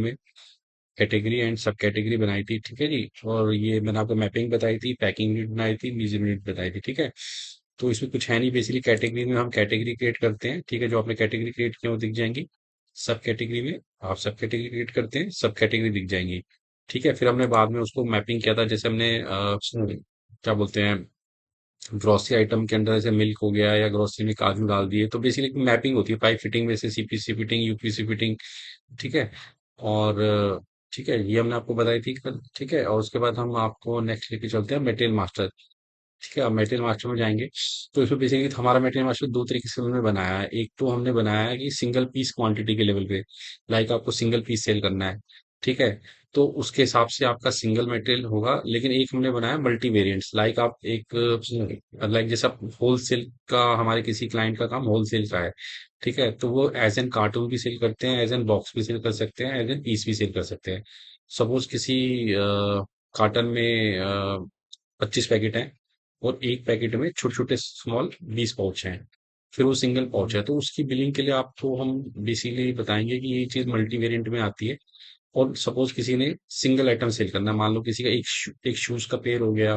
में category and सब category बनाई थी, ठीक है जी। और ये मैंने आपको मैपिंग बताई थी, पैकिंग यूनिट बनाई थी, म्यूजियम यूनिट बताई थी, ठीक है। तो इसमें कुछ है नहीं, बेसिकली कैटेगरी में हम कैटेगरी क्रिएट करते हैं, ठीक है। जो आपने कैटेगरी क्रिएट किया वो दिख जाएंगी। सब कैटेगरी में आप सब कैटेगरी क्रिएट करते हैं, सब कैटेगरी दिख जाएंगी, ठीक है। फिर हमने बाद में उसको मैपिंग किया था, जैसे हमने क्या बोलते हैं, ग्रोसरी आइटम के अंदर जैसे मिल्क हो गया या ग्रोसरी में काजू डाल दिए, तो बेसिकली मैपिंग होती है पाइप फिटिंग में से सीपीसी फिटिंग, यूपीसी फिटिंग, ठीक है। और ठीक है, ये हमने आपको बताई थी कल, ठीक है। और उसके बाद हम आपको नेक्स्ट लेके चलते हैं मटेरियल मास्टर, ठीक है। अब मटेरियल मास्टर में जाएंगे तो इसमें बेसिकली हमारा मटेरियल मास्टर दो तरीके से हमने बनाया है। एक तो हमने बनाया है कि सिंगल पीस क्वांटिटी के लेवल पे, लाइक आपको सिंगल पीस सेल करना है, ठीक है। तो उसके हिसाब से आपका सिंगल मटेरियल होगा। लेकिन एक हमने बनाया मल्टी वेरिएंट्स, लाइक आप एक, लाइक जैसे आप होलसेल का, हमारे किसी क्लाइंट का काम होलसेल का है, ठीक है। तो वो एज एन कार्टून भी सेल करते हैं, एज एन बॉक्स भी सेल कर सकते हैं, एज एन पीस भी सेल कर सकते हैं। सपोज किसी कार्टन में 25 पैकेट हैं और एक पैकेट में छोटे छोटे स्मॉल 20 पाउच हैं, फिर वो सिंगल पाउच है, तो उसकी बिलिंग के लिए आपको हम बेसिकली बताएंगे कि ये चीज मल्टी वेरिएंट में आती है। और सपोज किसी ने सिंगल आइटम सेल करना है, मान लो किसी का एक शूज का पेयर हो गया,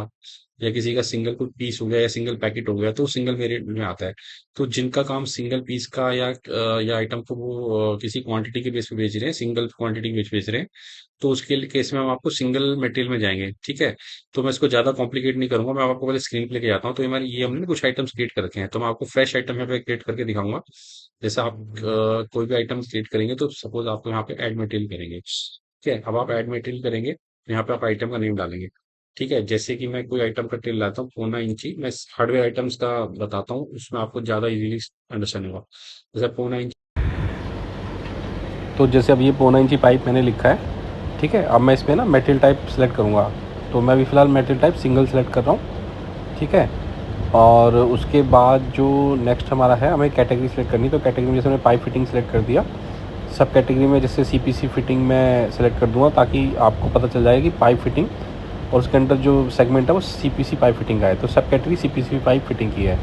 या किसी का सिंगल कोई पीस हो गया या सिंगल पैकेट हो गया, तो सिंगल वेरिएंट में आता है। तो जिनका काम सिंगल पीस का या आइटम को वो किसी क्वांटिटी के बेस पे बेच रहे हैं, सिंगल क्वांटिटी के बेच बेच रहे हैं, तो उसके केस में हम आपको सिंगल मटेरियल में जाएंगे, ठीक है। तो मैं इसको ज्यादा कॉम्प्लिकेट नहीं करूंगा, मैं आपको पहले स्क्रीन पे लेके जाता हूँ। तो हमारे ये हमने कुछ आइटम्स क्रिएट कर रखे हैं, तो मैं आपको फ्रेश आइटम यहाँ पे क्रिएट करके दिखाऊंगा। जैसे आप कोई भी आइटम क्रिएट करेंगे तो सपोज आपको यहाँ पे ऐड मटेरियल करेंगे, ठीक है। अब आप ऐड मटेरियल करेंगे तो यहाँ पे आप आइटम का नेम डालेंगे, ठीक है। जैसे कि मैं कोई आइटम का टेल लाता हूँ, 1/4 इंची, मैं हार्डवेयर आइटम्स का बताता हूँ, उसमें आपको ज्यादा इजीली अंडरस्टैंड होगा। जैसे 1/4 इंच। तो जैसे अब ये 1/4 इंची पाइप मैंने लिखा है, ठीक है। अब मैं इसमें ना मेटेरियल टाइप सेलेक्ट करूँगा। तो मैं अभी फ़िलहाल मेटेरियल टाइप सिंगल सेलेक्ट कर रहा हूँ, ठीक है। और उसके बाद जो नेक्स्ट हमारा है, हमें कैटेगरी सेलेक्ट करनी। तो कैटेगरी में जैसे मैंने पाइप फिटिंग सेलेक्ट कर दिया, सब कैटेगरी में जैसे सीपीसी फिटिंग में सेलेक्ट कर दूंगा, ताकि आपको पता चल जाए कि पाइप फिटिंग और उसके अंदर जो सेगमेंट है वो सीपीसी पाइप फिटिंग का है। तो सब कैटेगरी सीपीसी पाइप फिटिंग की है,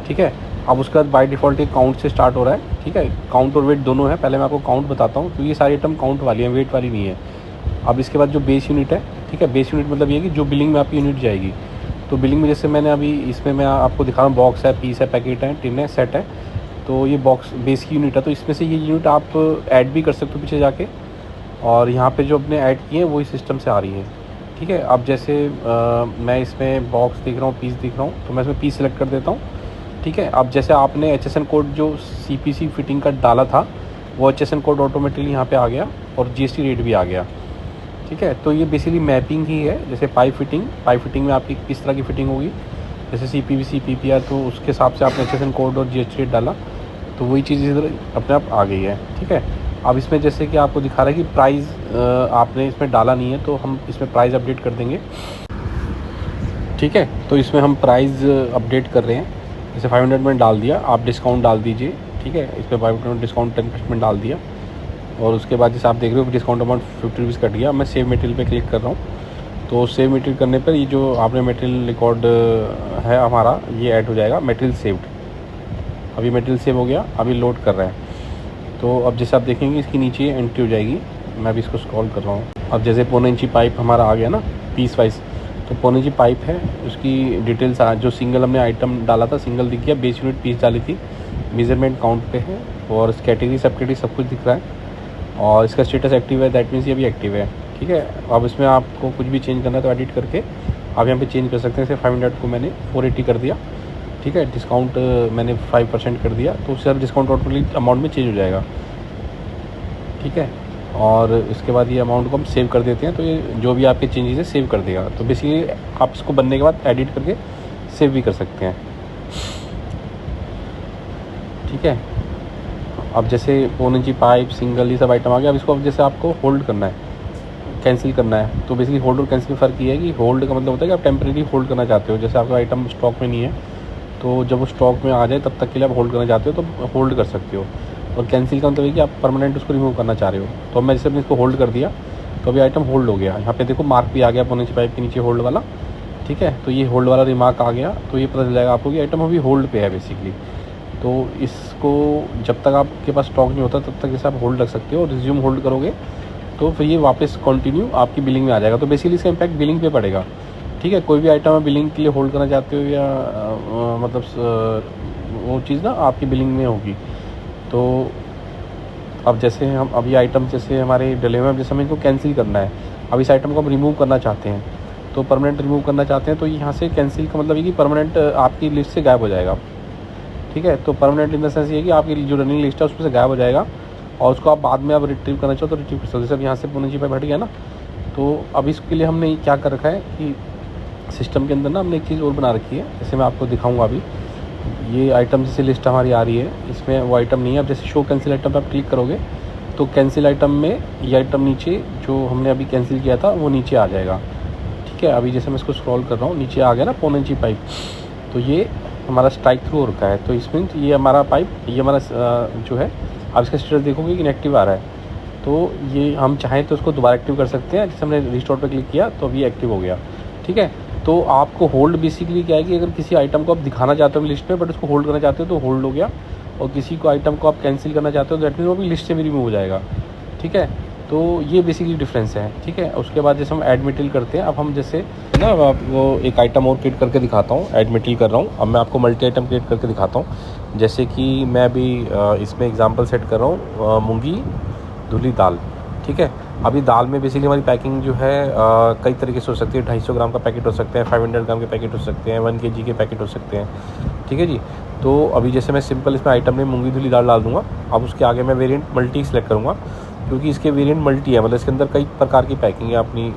ठीक है। अब उसके बाद बाय डिफ़ॉल्ट ये काउंट से स्टार्ट हो रहा है, ठीक है। काउंट और वेट दोनों है। पहले मैं आपको काउंट बताता हूँ, तो ये सारी आइटम काउंट वाली है, वेट वाली नहीं है। अब इसके बाद जो बेस यूनिट है, ठीक है। बेस यूनिट मतलब ये कि जो बिलिंग में आपकी यूनिट जाएगी। तो बिलिंग में जैसे मैंने अभी इसमें मैं आपको दिखा रहा हूँ, बॉक्स है, पीस है, पैकेट है, टिन है, सेट है। तो ये बॉक्स बेस की यूनिट है। तो इसमें से ये यूनिट आप ऐड भी कर सकते हो पीछे जाके, और यहाँ पे जो अपने ऐड किए हैं वही सिस्टम से आ रही हैं, ठीक है। अब जैसे मैं इसमें बॉक्स देख रहा हूँ, पीस दिख रहा हूँ, तो मैं इसमें पीस सेलेक्ट कर देता हूँ, ठीक है। अब जैसे आपने एचएसएन कोड जो सीपीसी फिटिंग का डाला था, वो एचएसएन कोड ऑटोमेटिकली यहाँ पे आ गया, और जीएसटी रेट भी आ गया, ठीक है। तो ये बेसिकली मैपिंग ही है। जैसे पाइप फिटिंग में आपकी किस तरह की फिटिंग होगी, जैसे सीपीवीसी पीपीआर, तो उसके हिसाब से आपने एचएसएन कोड और जीएसटी रेट डाला, तो वही चीज़ इधर अपने आप आ गई है, ठीक है। अब इसमें जैसे कि आपको दिखा रहा है कि प्राइस आपने इसमें डाला नहीं है, तो हम इसमें प्राइस अपडेट कर देंगे, ठीक है। तो इसमें हम प्राइस अपडेट कर रहे हैं। जैसे 500 में डाल दिया, आप डिस्काउंट डाल दीजिए, ठीक है। इस पर 500 डिस्काउंट 10% डाल दिया, और उसके बाद जैसे आप देख रहे हो डिस्काउंट अमाउंट 50 रुपीज़ कट गया। मैं सेव मटेरियल पे क्लिक कर रहा हूँ। तो सेव मटेरियल करने पर ये जो आपने मटेरियल रिकॉर्ड है हमारा, ये ऐड हो जाएगा मटेरियल सेव्ड। अभी मटेरियल सेव हो गया, अभी लोड कर रहा है। तो अब जैसे आप देखेंगे इसकी नीचे एंट्री हो जाएगी। मैं अभी इसको स्क्रॉल कर रहा हूँ। अब जैसे 1/4 इंची पाइप हमारा आ गया ना, पीस वाइज। तो 1/4 इंची पाइप है, उसकी डिटेल्स जो सिंगल हमने आइटम डाला था, सिंगल दिख गया, बेस यूनिट पीस डाली थी, मेजरमेंट काउंट पे है, और कैटेगरी सब कैटेगरी सब कुछ दिख रहा है, और इसका स्टेटस एक्टिव है, दैट मीन्स ये भी एक्टिव है, ठीक है। अब इसमें आपको कुछ भी चेंज करना है तो एडिट करके आप यहाँ पे चेंज कर सकते हैं। जैसे 500 को मैंने 480 कर दिया, ठीक है। डिस्काउंट मैंने 5% कर दिया, तो उससे डिस्काउंट ऑटोमेटिकली अमाउंट में चेंज हो जाएगा, ठीक है। और इसके बाद ये अमाउंट को हम सेव कर देते हैं, तो ये जो भी आपके चेंजेस है सेव कर देगा। तो बेसिकली आप इसको बनने के बाद एडिट करके सेव भी कर सकते हैं, ठीक है। अब जैसे 1/4 इंची पाइप सिंगल ये सब आइटम आ गया। अब इसको अब जैसे आपको होल्ड करना है, कैंसिल करना है, तो बेसिकली होल्ड और कैंसिल में फ़र्क ये है कि होल्ड का मतलब होता है कि आप टेम्परेरी होल्ड करना चाहते हो। जैसे आपका आइटम स्टॉक में नहीं है, तो जब वो स्टॉक में आ जाए तब तक के लिए आप होल्ड करना चाहते हो तो होल्ड कर सकते हो। और कैंसिल का मतलब है कि आप परमानेंट उसको रिमूव करना चाह रहे हो। तो मैं जैसे अपने इसको होल्ड कर दिया, तो अभी आइटम होल्ड हो गया। यहाँ पे देखो मार्क भी आ गया 1/4 इंची पाइप के नीचे होल्ड वाला, ठीक है। तो ये होल्ड वाला रिमार्क आ गया, तो ये पता चल जाएगा आपको कि आइटम अभी होल्ड पे है बेसिकली। तो इसको जब तक आपके पास स्टॉक नहीं होता तब तक जैसे आप होल्ड रख सकते हो, और रिज्यूम होल्ड करोगे तो फिर ये वापस कंटिन्यू आपकी बिलिंग में आ जाएगा। तो बेसिकली इसका इम्पैक्ट बिलिंग पे पड़ेगा, ठीक है। कोई भी आइटम आप बिलिंग के लिए होल्ड करना चाहते हो या मतलब वो चीज़ ना आपकी बिलिंग में होगी। तो अब जैसे हम अभी आइटम जैसे हमारे डले हुए हैं, जैसे हमें इनको कैंसिल करना है, अब इस आइटम को हम रिमूव करना चाहते हैं, तो परमानेंट रिमूव करना चाहते हैं, तो यहाँ से कैंसिल का मतलब ये कि परमानेंट आपकी लिस्ट से गायब हो जाएगा, ठीक है। तो परमानेंट इन द सेंस ये कि आपकी जो रनिंग लिस्ट है उसमें से गायब हो जाएगा, और उसको आप बाद में आप रिट्रीव करना चाहो तो रिट्रीव कर सकते हो। जैसे अब यहाँ से पुणे जी पे बैठ गया ना, तो अब इसके लिए हमने क्या कर रखा है कि सिस्टम के अंदर ना हमने एक चीज़ और बना रखी है, जैसे मैं आपको दिखाऊंगा अभी। ये आइटम जैसे लिस्ट हमारी आ रही है, इसमें वो आइटम नहीं है। अब जैसे शो कैंसिल आइटम पर आप क्लिक करोगे तो कैंसिल आइटम में ये आइटम नीचे जो हमने अभी कैंसिल किया था वो नीचे आ जाएगा, ठीक है। अभी जैसे मैं इसको स्क्रॉल कर रहा हूँ, नीचे आ गया ना पोनेंची पाइप, तो ये हमारा स्ट्राइक थ्रू हो रखा है। तो इसमें ये हमारा पाइप, ये हमारा जो है, आप इसका स्टेटस देखोगे कि इनएक्टिव आ रहा है। तो ये हम चाहें तो उसको दोबारा एक्टिव कर सकते हैं। जैसे हमने रिस्टोर पर क्लिक किया तो अभी एक्टिव हो गया, ठीक है। तो आपको होल्ड बेसिकली क्या है कि अगर किसी आइटम को आप दिखाना चाहते हो लिस्ट में बट उसको होल्ड करना चाहते हो तो होल्ड हो गया, और किसी को आइटम को आप कैंसिल करना चाहते हो तो दैट मीन वो भी लिस्ट से भी रिमूव हो जाएगा, ठीक है। तो ये बेसिकली डिफरेंस है, ठीक है। उसके बाद जैसे हम ऐड मटेरियल करते हैं, अब हम जैसे ना अब आपको एक आइटम और क्रिएट करके दिखाता हूँ, ऐड मटेरियल कर रहा हूँ। अब मैं आपको मल्टी आइटम क्रिएट करके दिखाता हूँ। जैसे कि मैं अभी इसमें एग्जांपल सेट कर रहा हूँ, मूंगी धुली दाल, ठीक है। अभी दाल में बेसिकली हमारी पैकिंग जो है कई तरीके से हो सकती है। 250 ग्राम का पैकेट हो सकते हैं, 500 ग्राम के पैकेट हो सकते हैं, 1 kg के पैकेट हो सकते हैं, ठीक है जी। तो अभी जैसे मैं सिंपल इसमें आइटम में मूंगी धुली दाल डाल दूंगा। अब उसके आगे मैं वेरिएंट मल्टी सेलेक्ट करूँगा, क्योंकि इसके वेरिएंट मल्टी है, मतलब इसके अंदर कई प्रकार की पैकिंग है अपनी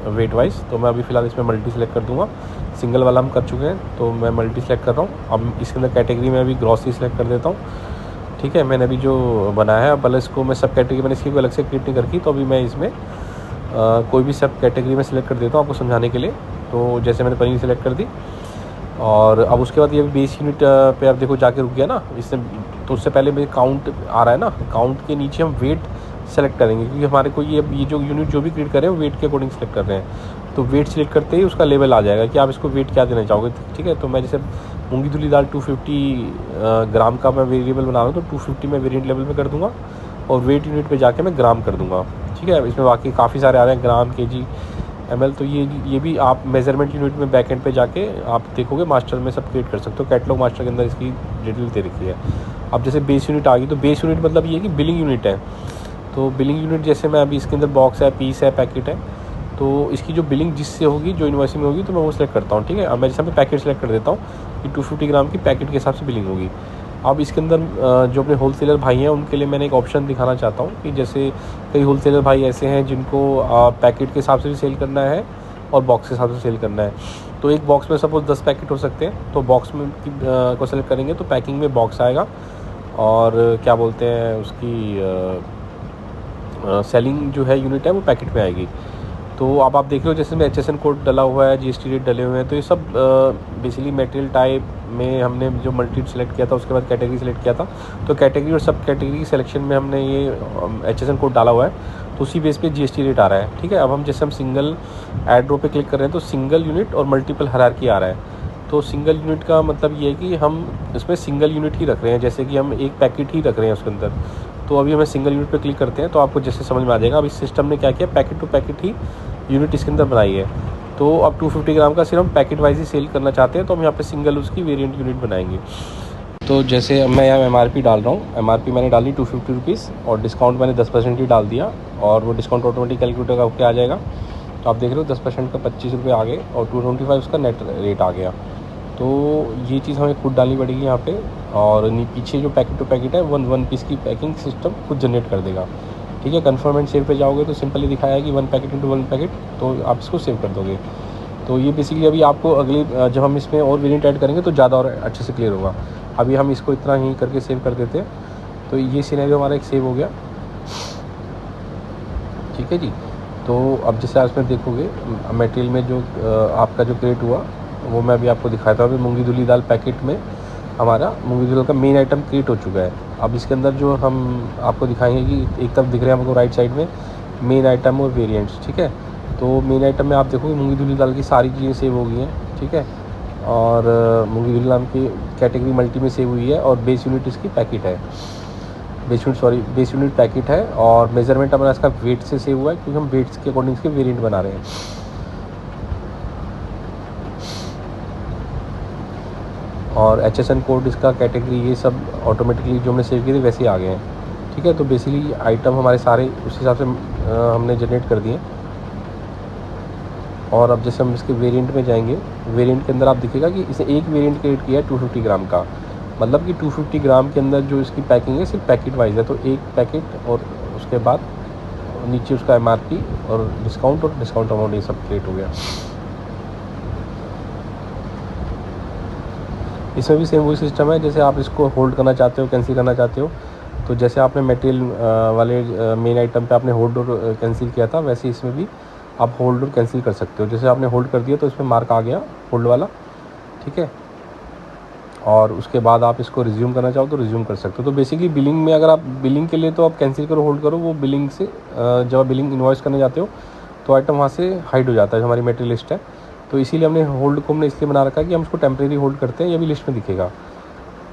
वेट वाइज। तो मैं अभी फ़िलहाल इसमें मल्टी सेलेक्ट कर दूँगा। सिंगल वाला हम कर चुके हैं तो मैं मल्टी सेलेक्ट कर रहा हूँ। अब इसके अंदर कैटेगरी में अभी ग्रॉसरी सेलेक्ट कर देता हूँ, ठीक है। मैंने अभी जो बनाया है, अब इसको मैं सब कैटेगरी, मैंने इसकी कोई अलग से क्रिएट नहीं करके, तो अभी मैं इसमें कोई भी सब कैटेगरी में सेलेक्ट कर देता हूँ आपको समझाने के लिए। तो जैसे मैंने पनीर सेलेक्ट कर दी, और अब उसके बाद ये बेस यूनिट पे आप देखो जाके रुक गया ना इससे। तो उससे पहले मेरे काउंट आ रहा है ना, काउंट के नीचे हम वेट सेलेक्ट करेंगे, क्योंकि हमारे को ये जो यूनिट जो भी क्रिएट कर रहे हैं वो वेट के अकॉर्डिंग सेलेक्ट कर रहे हैं। तो वेट सेलेक्ट करते ही उसका लेवल आ जाएगा कि आप इसको वेट क्या देना चाहोगे, ठीक है। तो मैं जैसे मूंगी धुली दाल 250 ग्राम का मैं वेरिएबल बना रहा हूँ, तो 250 में वेरिएंट लेवल में कर दूंगा, और वेट यूनिट पे जाके मैं ग्राम कर दूंगा, ठीक है। इसमें बाकी काफ़ी सारे आ रहे हैं, ग्राम, केजी, ml। तो ये भी आप मेजरमेंट यूनिट में बैक एंड पे जाके आप देखोगे मास्टर में सब क्रिएट कर सकते हो। कैटलॉग मास्टर के अंदर इसकी डिटेल दे रखी है। अब जैसे बेस यूनिट आ गई, तो बेस यूनिट मतलब ये कि बिलिंग यूनिट है। तो बिलिंग यूनिट जैसे मैं अभी इसके अंदर बॉक्स है, पीस है, पैकेट है, तो इसकी जो बिलिंग जिससे होगी, जो इन्वॉइसिंग में होगी, तो मैं वो सेलेक्ट करता हूँ, ठीक है। अब मैं जैसे मैं पैकेट सेलेक्ट कर देता हूँ कि 250 ग्राम की पैकेट के हिसाब से बिलिंग होगी। अब इसके अंदर जो अपने होलसेलर भाई हैं उनके लिए मैंने एक ऑप्शन दिखाना चाहता हूँ कि जैसे कई होलसेलर भाई ऐसे हैं जिनको पैकेट के हिसाब से भी सेल करना है और बॉक्स के हिसाब से सेल करना है। तो एक बॉक्स में सपोज 10 पैकेट हो सकते हैं, तो बॉक्स में को सेलेक्ट करेंगे तो पैकिंग में बॉक्स आएगा, और क्या बोलते हैं उसकी सेलिंग जो है यूनिट है वो पैकेट में आएगी। तो अब आप देख रहे हो जैसे में HSN कोड डला हुआ है, GST रेट डले हुए हैं। तो ये सब बेसिकली मटेरियल टाइप में हमने जो मल्टी सेलेक्ट किया था, उसके बाद कैटेगरी सेलेक्ट किया था। तो कैटेगरी और सब कैटेगरी सिलेक्शन में हमने ये HSN कोड डाला हुआ है, तो उसी बेस पे GST रेट आ रहा है, ठीक है। अब हम जैसे हम सिंगल एड रो पे क्लिक कर रहे हैं तो सिंगल यूनिट और मल्टीपल हायरार्की आ रहा है। तो सिंगल यूनिट का मतलब ये है कि हम इसमें सिंगल यूनिट ही रख रहे हैं, जैसे कि हम एक पैकेट ही रख रहे हैं उसके अंदर। तो अभी हमें सिंगल यूनिट पे क्लिक करते हैं तो आपको जैसे समझ में आ जाएगा। अब इस सिस्टम ने क्या किया, पैकेट टू पैकेट ही यूनिट इसके अंदर बनाई है। तो अब 250 ग्राम का सिर्फ हम पैकेट वाइज ही सेल करना चाहते हैं, तो हम यहाँ पे सिंगल उसकी वेरिएंट यूनिट बनाएंगे। तो जैसे मैं यहाँ MRP डाल रहा हूँ, MRP मैंने डाली 250 रुपीज़, और डिस्काउंट मैंने 10% ही डाल दिया, और वो डिस्काउंट ऑटोमेटिक कैलकुलेटर का होकर आ जाएगा। तो आप देख रहे हो 10% का 25 रुपये आ गए, और 225 उसका नेट रेट आ गया। तो ये चीज़ हमें खुद डालनी पड़ेगी यहाँ पे, और पीछे जो पैकेट टू पैकेट है वन पीस की पैकिंग सिस्टम खुद जनरेट कर देगा, ठीक है। कन्फर्म एंड सेव पे जाओगे तो सिंपली दिखाया है कि 1 पैकेट इंटू 1 पैकेट, तो आप इसको सेव कर दोगे। तो ये बेसिकली अभी आपको अगली जब हम इसमें और वेरिएंट ऐड करेंगे तो ज़्यादा और अच्छे से क्लियर होगा। अभी हम इसको इतना ही करके सेव कर देते हैं। तो ये सिनेरियो हमारा एक सेव हो गया, ठीक है जी। तो अब जैसे आप इसमें देखोगे मटेरियल में जो आपका जो क्रिएट हुआ वो मैं अभी आपको दिखाता हूँ। अभी मूंगी धुली दाल पैकेट में हमारा मूंगी धुली दाल का मेन आइटम क्रिएट हो चुका है। अब इसके अंदर जो हम आपको दिखाएंगे कि एक तरफ दिख रहे हैं हमको राइट साइड में मेन आइटम और वेरिएंट्स, ठीक है। तो मेन आइटम में आप देखोगे मूंगी धुली दाल की सारी चीज़ें सेव हो गई हैं, ठीक है। और मूंगी धुली दाल की कैटेगरी मल्टी में सेव हुई है, और बेस यूनिट इसकी पैकेट है। बेस यूनिट पैकेट है, और मेज़रमेंट हमारा इसका वेट से सेव हुआ है, क्योंकि हम वेट्स के अकॉर्डिंग इसके वेरिएंट बना रहे हैं। और HSN कोड, इसका कैटेगरी, ये सब ऑटोमेटिकली जो हमने सेव किए थे वैसे ही आ गए हैं। ठीक है, तो बेसिकली आइटम हमारे सारे उस हिसाब से हमने जनरेट कर दिए। और अब जैसे हम इसके वेरिएंट में जाएंगे, वेरिएंट के अंदर आप दिखेगा कि इसे एक वेरिएंट क्रिएट किया है 250 ग्राम का, मतलब कि 250 ग्राम के अंदर जो इसकी पैकिंग है सिर्फ पैकेट वाइज है, तो एक पैकेट और उसके बाद नीचे उसका MRP और डिस्काउंट अमाउंट, ये सब क्रिएट हो गया। इसमें भी सेम वही सिस्टम है, जैसे आप इसको होल्ड करना चाहते हो, कैंसिल करना चाहते हो, तो जैसे आपने मटेरियल वाले मेन आइटम पे आपने होल्ड और कैंसिल किया था, वैसे इसमें भी आप होल्ड और कैंसिल कर सकते हो। जैसे आपने होल्ड कर दिया तो इसमें मार्क आ गया होल्ड वाला, ठीक है, और उसके बाद आप इसको रिज्यूम करना चाहो तो रिज्यूम कर सकते हो। तो बेसिकली बिलिंग में, अगर आप बिलिंग के लिए तो आप कैंसिल करो, होल्ड करो, वो बिलिंग से जब आप बिलिंग इन्वॉइस करने जाते हो तो आइटम वहाँ से हाइड हो जाता है, जो हमारी मटेरियल लिस्ट है। तो इसीलिए हमने होल्ड को हमने इसलिए बना रखा है कि हम इसको टेम्प्रेरी होल्ड करते हैं, ये भी लिस्ट में दिखेगा।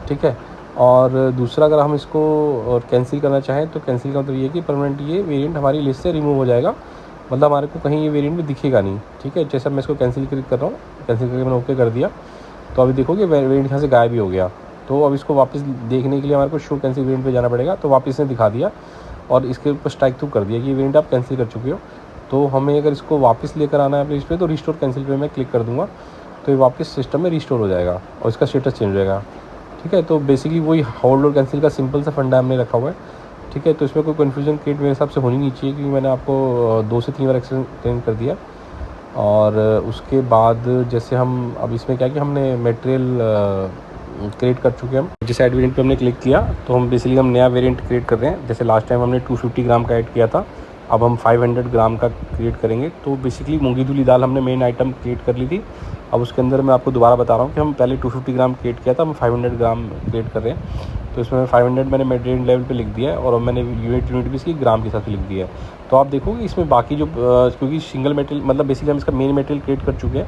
ठीक है, और दूसरा, अगर हम इसको और कैंसिल करना चाहें तो कैंसिल का मतलब ये कि परमानेंट ये वेरिएंट हमारी लिस्ट से रिमूव हो जाएगा, मतलब हमारे को कहीं ये वेरिएंट में दिखेगा नहीं। ठीक है, जैसे मैं इसको कैंसिल कर रहा हूँ, कैंसिल करके मैंने ओके कर दिया, तो अभी देखोगे वेरिएंट यहाँ से गायब ही हो गया। तो अब इसको वापस देखने के लिए हमारे को शो कैंसिल वेरिएंट पे जाना पड़ेगा, तो वापस ने दिखा दिया और इसके ऊपर स्ट्राइक थ्रू कर दिया कि ये वेरिएंट आप कैंसिल कर चुके हो। तो हमें अगर इसको वापस लेकर आना है अपने लिस्ट पे, तो रिस्टोर कैंसिल पे मैं क्लिक कर दूँगा, तो ये वापस सिस्टम में रिस्टोर हो जाएगा और इसका स्टेटस चेंज हो जाएगा। ठीक है, तो बेसिकली वही होल्ड और कैंसिल का सिंपल सा फंडा हमने रखा हुआ है। ठीक है, तो इसमें कोई कन्फ्यूजन क्रिएट मेरे हिसाब से होनी नहीं चाहिए, क्योंकि मैंने आपको 2 से 3 बार एक्सप्लेन कर दिया। और उसके बाद जैसे हम अब इसमें क्या कि हमने मटेरियल क्रिएट कर चुके हैं। हम जिस ऐड वेरिएंट पे हमने क्लिक किया, तो हम बेसिकली हम नया वेरिएंट क्रिएट कर रहे हैं। जैसे लास्ट टाइम हमने 250 ग्राम का ऐड किया था, अब हम 500 ग्राम का क्रिएट करेंगे। तो बेसिकली मूंगी धुली दाल हमने मेन आइटम क्रिएट कर ली थी। अब उसके अंदर मैं आपको दोबारा बता रहा हूँ कि हम पहले 250 ग्राम क्रिएट किया था, हम 500 ग्राम क्रिएट कर रहे हैं। तो इसमें 500 मैंने मटेरियल लेवल पे लिख दिया है, और मैंने यूनिट भी इसकी ग्राम के साथ लिख दिया है। तो आप देखोगे इसमें बाकी जो क्योंकि सिंगल मटेरियल, मतलब बेसिकली हम इसका मेन मटेरियल क्रिएट कर चुके हैं,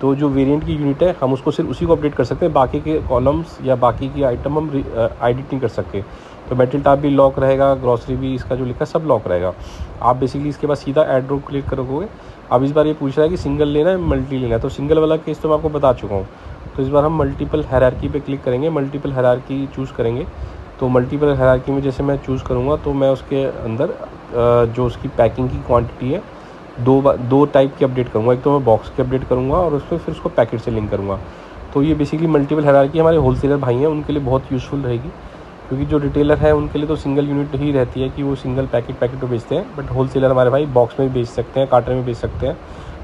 तो जो वेरिएंट की यूनिट है हम उसको सिर्फ उसी को अपडेट कर सकते हैं, बाकी के कॉलम्स या बाकी की आइटम हम एडिट नहीं कर सकते। तो मटेरियल टाइप भी लॉक रहेगा, ग्रॉसरी भी इसका जो लिखा है सब लॉक रहेगा। आप बेसिकली इसके बाद सीधा ऐड रो क्लिक करोगे। अब इस बार ये पूछ रहा है कि सिंगल लेना है मल्टी लेना है, तो सिंगल वाला केस तो मैं आपको बता चुका हूँ। तो इस बार हम मल्टीपल हायरार्की पे क्लिक करेंगे, मल्टीपल हायरार्की चूज़ करेंगे। तो मल्टीपल हायरार्की में जैसे मैं चूज़ करूँगा, तो मैं उसके अंदर जो उसकी पैकिंग की क्वांटिटी है, दो टाइप की अपडेट करूँगा। एक तो मैं बॉक्स की अपडेट करूँगा और उसमें फिर उसको पैकेट से लिंक करूँगा। तो ये बेसिकली मल्टीपल हायरार्की हमारे होलसेलर भाई हैं उनके लिए बहुत यूज़फुल रहेगी, क्योंकि जो रिटेलर है उनके लिए तो सिंगल यूनिट ही रहती है कि वो सिंगल पैकेट तो बेचते हैं, बट होलसेलर हमारे भाई बॉक्स में भी बेच सकते हैं, कार्टन में बेच सकते हैं।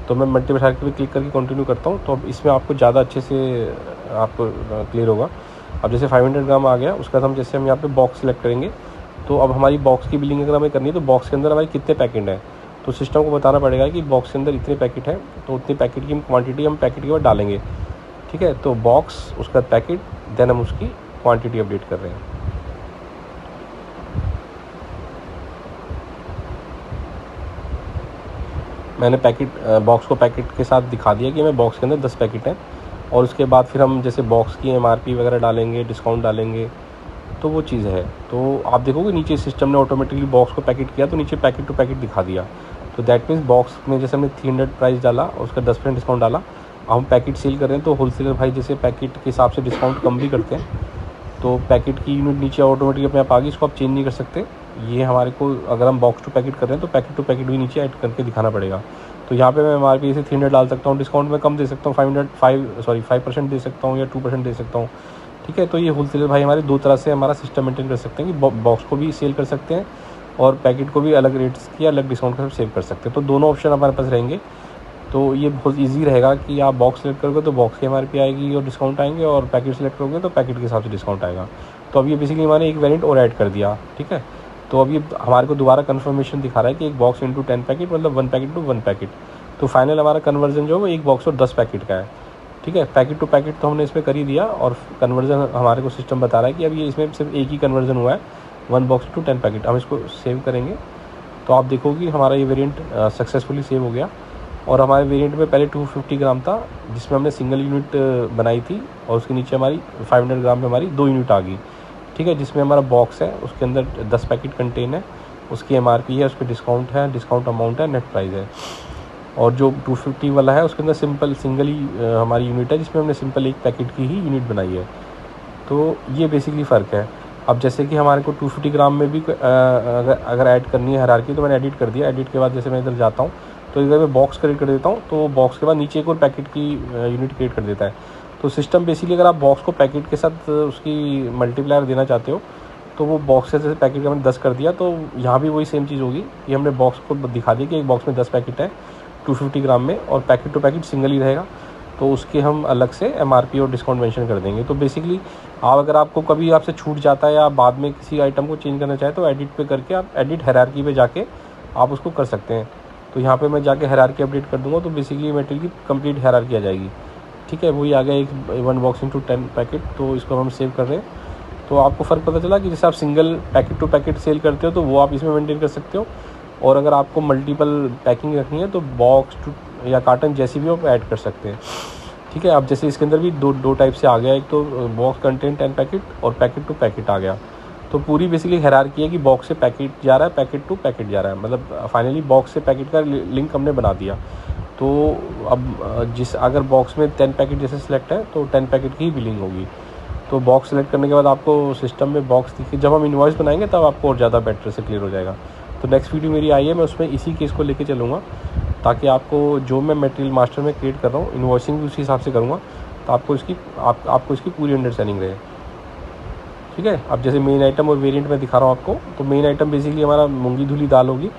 तो मैं मल्टीपल हायरार्की पे क्लिक करके कंटिन्यू करता हूँ, तो अब इसमें आपको ज़्यादा अच्छे से आपको क्लियर होगा। अब जैसे 500 ग्राम आ गया, उसके बाद हम जैसे हम यहाँ पे बॉक्स सेलेक्ट करेंगे, तो अब हमारी बॉक्स की बिलिंग अगर हमें करनी है, तो बॉक्स के अंदर हमारे कितने पैकेट हैं, तो सिस्टम को बताना पड़ेगा कि बॉक्स के अंदर इतने पैकेट हैं, तो उतने पैकेट की हम क्वांटिटी हम पैकेट के बाद डालेंगे। ठीक है, तो बॉक्स, उसके बाद पैकेट, देन हम उसकी क्वांटिटी अपडेट कर रहे हैं। मैंने बॉक्स को पैकेट के साथ दिखा दिया कि हमें बॉक्स के अंदर 10 पैकेट हैं, और उसके बाद फिर हम जैसे बॉक्स की MRP वगैरह डालेंगे, डिस्काउंट डालेंगे, तो वो चीज़ है। तो आप देखोगे नीचे सिस्टम ने ऑटोमेटिकली बॉक्स को पैकेट किया, तो नीचे पैकेट टू पैकेट दिखा दिया। तो दैट मीन्स बॉक्स में जैसे हमने 300 प्राइस डाला और उसका 10% डिस्काउंट डाला, अब हम पैकेट सेल कर रहे हैं, तो होलसेलर भाई जैसे पैकेट के हिसाब से डिस्काउंट कम भी करते हैं, तो पैकेट की यूनिट नीचे ऑटोमेटिकली अपने आप आ गई, इसको आप चेंज नहीं कर सकते। ये हमारे को, अगर हम बॉक्स टू पैकेट कर रहे हैं, तो पैकेट टू पैकेट भी नीचे ऐड करके दिखाना पड़ेगा। तो यहाँ पे मैं MRP से 300 डाल सकता हूँ, डिस्काउंट में कम दे सकता हूँ, 5% दे सकता हूँ या 2% दे सकता हूँ। ठीक है, तो ये होलसेलर भाई हमारे दो तरह से हमारा सिस्टम मेंटेन कर सकते हैं कि बॉक्स को भी सेल कर सकते हैं और पैकेट को भी अलग रेट्स की अलग डिस्काउंट का सेव कर सकते हैं। तो दोनों ऑप्शन हमारे पास रहेंगे, तो ये बहुत ईजी रहेगा कि आप बॉक्स सेलेक्ट करोगे तो बॉक्स की MRP आएगी और डिस्काउंट आएंगे, और पैकेट सेलेक्ट करोगे तो पैकेट के हिसाब से डिस्काउंट आएगा। तो अब ये बेसिकली हमारे एक वेरिएंट और ऐड कर दिया। ठीक है, तो अब ये हमारे को दोबारा कन्फर्मेशन दिखा रहा है कि एक बॉक्स इंटू 10 पैकेट, मतलब 1 पैकेट टू 1 पैकेट। तो फाइनल हमारा कन्वर्जन जो है वो एक बॉक्स और 10 पैकेट का है। ठीक है, पैकेट टू पैकेट तो हमने इसमें कर ही दिया, और कन्वर्जन हमारे को सिस्टम बता रहा है कि अब ये इसमें सिर्फ एक ही कन्वर्जन हुआ है, 1 बॉक्स टू 10 पैकेट। हम इसको सेव करेंगे, तो आप देखोगे हमारा ये वेरिएंट सक्सेसफुली सेव हो गया। और हमारे वेरिएंट में पहले 250 ग्राम था, जिसमें हमने सिंगल यूनिट बनाई थी, और उसके नीचे हमारी 500 ग्राम में हमारी 2 यूनिट आ गई। ठीक है, जिसमें हमारा बॉक्स है उसके अंदर 10 पैकेट कंटेन है, उसकी MRP है, उस पर डिस्काउंट है, डिस्काउंट अमाउंट है, नेट प्राइस है। और जो 250 वाला है उसके अंदर सिंपल सिंगल ही हमारी यूनिट है, जिसमें हमने सिंपल एक पैकेट की ही यूनिट बनाई है। तो ये बेसिकली फ़र्क है। अब जैसे कि हमारे को 250 ग्राम में भी अगर ऐड करनी है हायरार्की, तो मैंने एडिट कर दिया। एडिट के बाद जैसे मैं इधर जाता हूँ तो इधर मैं बॉक्स क्रिएट कर देता हूँ, तो बॉक्स के बाद नीचे एक और पैकेट की यूनिट क्रिएट कर देता है। तो सिस्टम बेसिकली, अगर आप बॉक्स को पैकेट के साथ उसकी मल्टीप्लायर देना चाहते हो, तो वो बॉक्स से जैसे पैकेट का मैंने 10 कर दिया, तो यहाँ भी वही सेम चीज़ होगी कि हमने बॉक्स को दिखा दिया कि एक बॉक्स में 10 पैकेट है 250 ग्राम में, और पैकेट टू पैकेट सिंगल ही रहेगा, तो उसके हम अलग से MRP और डिस्काउंट मेंशन कर देंगे। तो बेसिकली आप, अगर आपको कभी आपसे छूट जाता है या आप बाद में किसी आइटम को चेंज करना चाहें, तो एडिट पे करके आप एडिट हायरार्की पे जाके आप उसको कर सकते हैं। तो यहाँ पे मैं जाके हायरार्की अपडेट कर दूँगा, तो बेसिकली मटेरियल की कंप्लीट हायरार्की आ जाएगी। ठीक है, वही आ गया एक 1 बॉक्स इंटू 10 पैकेट, तो इसको हम सेव कर रहे हैं। तो आपको फ़र्क पता चला कि जैसे आप single packet to packet sell करते हो तो वो आप इसमें मेंटेन कर सकते हो, और अगर आपको मल्टीपल पैकिंग रखनी है तो बॉक्स टू या कार्टन जैसी भी आप ऐड कर सकते हैं। ठीक है, अब जैसे इसके अंदर भी दो टाइप से आ गया, एक तो बॉक्स कंटेन 10 पैकेट और पैकेट टू पैकेट आ गया। तो पूरी बेसिकली हायरार्की है कि बॉक्स से पैकेट जा रहा है, पैकेट टू पैकेट जा रहा है, मतलब फाइनली बॉक्स से पैकेट का लिंक हमने बना दिया। तो अब अगर बॉक्स में 10 पैकेट जैसे सिलेक्ट है तो 10 पैकेट की ही बिलिंग होगी। तो बॉक्स सेलेक्ट करने के बाद आपको सिस्टम में बॉक्स दिखे, जब हम इनवॉइस बनाएंगे तब आपको और ज़्यादा बेटर से क्लियर हो जाएगा। तो नेक्स्ट वीडियो मेरी आई है, मैं उसमें इसी केस को लेके चलूँगा, ताकि आपको जो मैं मटेरियल मास्टर में क्रिएट कर रहा हूँ, इनवॉइसिंग भी उसी हिसाब से करूँगा, तो आपको इसकी पूरी अंडरस्टैंडिंग रहे। ठीक है, अब जैसे मेन आइटम और वेरिएंट में दिखा रहा हूँ आपको, तो मेन आइटम बेसिकली हमारा मूंगी धुली दाल होगी,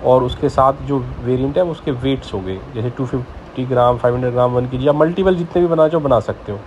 और उसके साथ जो वेरिएंट है उसके वेट्स हो गए, जैसे 250 ग्राम, 500 ग्राम, 1 kg, या मल्टीपल जितने भी बनाना चाहो बना सकते हो।